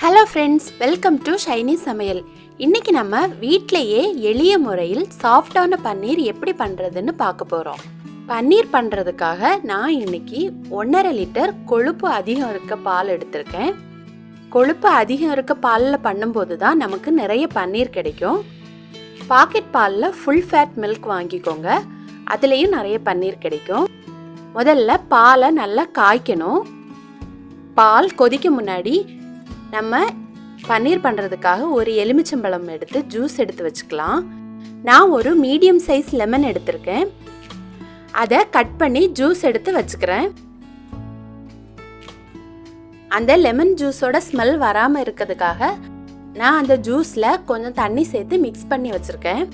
Hello friends, welcome to Shiny Samayal. இன்னைக்கு நம்ம வீட்டிலேயே எளிய முறையில் சாஃப்டான பன்னீர் எப்படி பண்ணுறதுன்னு பார்க்க போகிறோம். பன்னீர் பண்ணுறதுக்காக நான் இன்னைக்கு 1.5 லிட்டர் கொழுப்பு அதிகம் இருக்க பால் எடுத்திருக்கேன். கொழுப்பு அதிகம் இருக்க பாலில் பண்ணும்போது தான் நமக்கு நிறைய பன்னீர் கிடைக்கும். பாக்கெட் பாலில் ஃபுல் ஃபேட் மில்க் வாங்கிக்கோங்க, அதுலேயும் நிறைய பன்னீர் கிடைக்கும். முதல்ல பாலை நல்லா காய்க்கணும். பால் கொதிக்க முன்னாடி நம்ம பன்னீர் பண்ணுறதுக்காக ஒரு எலுமிச்சம்பழம் எடுத்து ஜூஸ் எடுத்து வச்சுக்கலாம். நான் ஒரு மீடியம் சைஸ் லெமன் எடுத்திருக்கேன், அதை கட் பண்ணி ஜூஸ் எடுத்து வச்சுக்கிறேன். அந்த லெமன் ஜூஸோட ஸ்மெல் வராமல் இருக்கிறதுக்காக நான் அந்த ஜூஸில் கொஞ்சம் தண்ணி சேர்த்து மிக்ஸ் பண்ணி வச்சுருக்கேன்.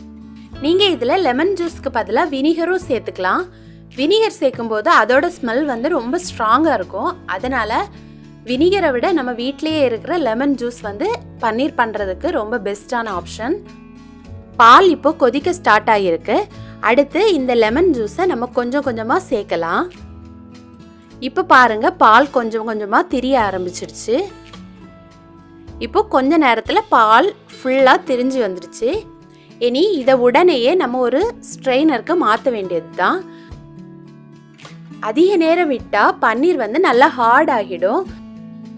நீங்கள் இதில் லெமன் ஜூஸ்க்கு பதிலாக வினிகரும் சேர்த்துக்கலாம். வினிகர் சேர்க்கும்போது அதோட ஸ்மெல் ரொம்ப ஸ்ட்ராங்காக இருக்கும். அதனால் வினிகரை விட நம்ம வீட்டிலேயே இருக்கிற லெமன் ஜூஸ் பன்னீர் பண்ணுறதுக்கு ரொம்ப பெஸ்ட்டான ஆப்ஷன். பால் இப்போ கொதிக்க ஸ்டார்ட் ஆகியிருக்கு. அடுத்து இந்த லெமன் ஜூஸை நம்ம கொஞ்சம் கொஞ்சமாக சேர்க்கலாம். இப்போ பாருங்கள், பால் கொஞ்சம் கொஞ்சமாக திரிய ஆரம்பிச்சிடுச்சு. இப்போ கொஞ்ச நேரத்தில் பால் ஃபுல்லாக திரிஞ்சு வந்துடுச்சு. இனி இதை உடனேயே நம்ம ஒரு ஸ்ட்ரெயினருக்கு மாற்ற வேண்டியது தான். அதிக நேரம் விட்டால் பன்னீர் நல்லா ஹார்ட் ஆகிடும்.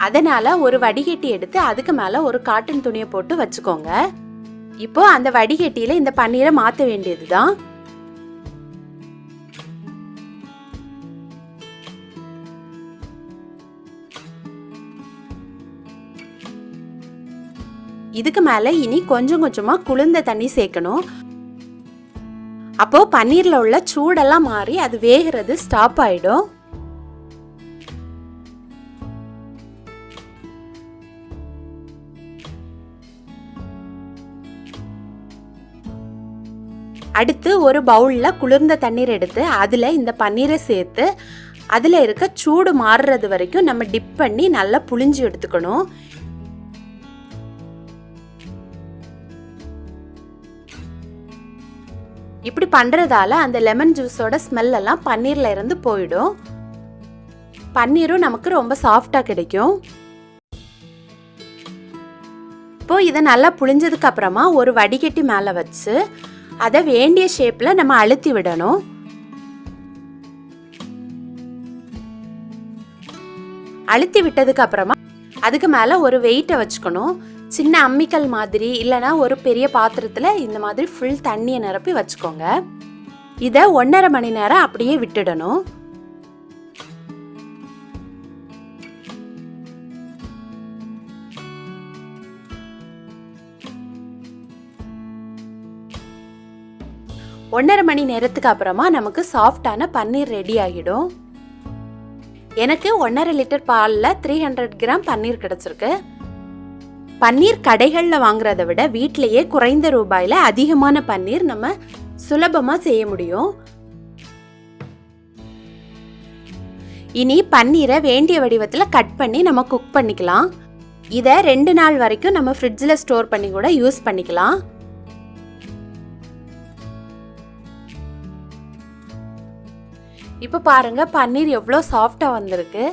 அதனால ஒரு வடிகட்டி எடுத்து அதுக்கு மேலே ஒரு காட்டன் துணியை போட்டு வச்சுக்கோங்க. இப்போ அந்த வடிகட்டியில் இந்த பன்னீரை மாற்ற வேண்டியது தான். இதுக்கு மேலே இனி கொஞ்சம் கொஞ்சமாக குளிர்ந்த தண்ணி சேர்க்கணும். அப்போ பன்னீரில் உள்ள சூடெல்லாம் மாறி அது வேகிறது ஸ்டாப் ஆகிடும். அடுத்து ஒரு பவுலில் குளிர்ந்த தண்ணீர் எடுத்து அதில் இந்த பன்னீரை சேர்த்து அதில் இருக்க சூடு மாறுறது வரைக்கும் நம்ம டிப் பண்ணி நல்லா புழிஞ்சு எடுத்துக்கணும். இப்படி பண்ணுறதால அந்த லெமன் ஜூஸோட ஸ்மெல் எல்லாம் பன்னீரில் இருந்து போயிடும். பன்னீரும் நமக்கு ரொம்ப சாஃப்டாக கிடைக்கும். இப்போ இதை நல்லா புழிஞ்சதுக்கு அப்புறமா ஒரு வடிகட்டி மேலே வச்சு அதை வேண்டிய ஷேப்பில் நம்ம அழுத்தி விடணும். அழுத்தி விட்டதுக்கு அப்புறமா அதுக்கு மேலே ஒரு வெயிட்டை வச்சுக்கணும். சின்ன அம்மிக்கல் மாதிரி இல்லைனா ஒரு பெரிய பாத்திரத்தில் இந்த மாதிரி ஃபுல் தண்ணியை நிரப்பி வச்சுக்கோங்க. இதை 1.5 மணி நேரம் அப்படியே விட்டுடணும். ஒன்றரை மணி நேரத்துக்கு அப்புறமா நமக்கு சாஃப்டான பன்னீர் ரெடி ஆகிடும். எனக்கு 1.5 லிட்டர் பாலில் 300 கிராம் பன்னீர் கிடச்சிருக்கு. பன்னீர் கடைகளில் வாங்குறத விட வீட்டிலேயே குறைந்த ரூபாயில் அதிகமான பன்னீர் நம்ம சுலபமாக செய்ய முடியும். இனி பன்னீரை வேண்டிய வடிவத்தில் கட் பண்ணி நம்ம குக் பண்ணிக்கலாம். இதை 2 நாள் வரைக்கும் நம்ம ஃப்ரிட்ஜில் ஸ்டோர் பண்ணி கூட யூஸ் பண்ணிக்கலாம். இப்போ பாருங்க, பன்னீர் எவ்வளோ சாஃப்டாக வந்திருக்கு.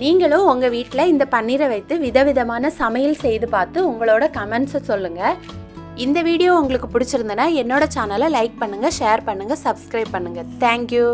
நீங்களும் உங்கள் வீட்டில் இந்த பன்னீரை வைத்து விதவிதமான சமையல் செய்து பார்த்து உங்களோட கமெண்ட்ஸை சொல்லுங்கள். இந்த வீடியோ உங்களுக்கு பிடிச்சிருந்தனா என்னோட சேனலை லைக் பண்ணுங்கள், ஷேர் பண்ணுங்கள், சப்ஸ்கிரைப் பண்ணுங்கள். தேங்க்யூ.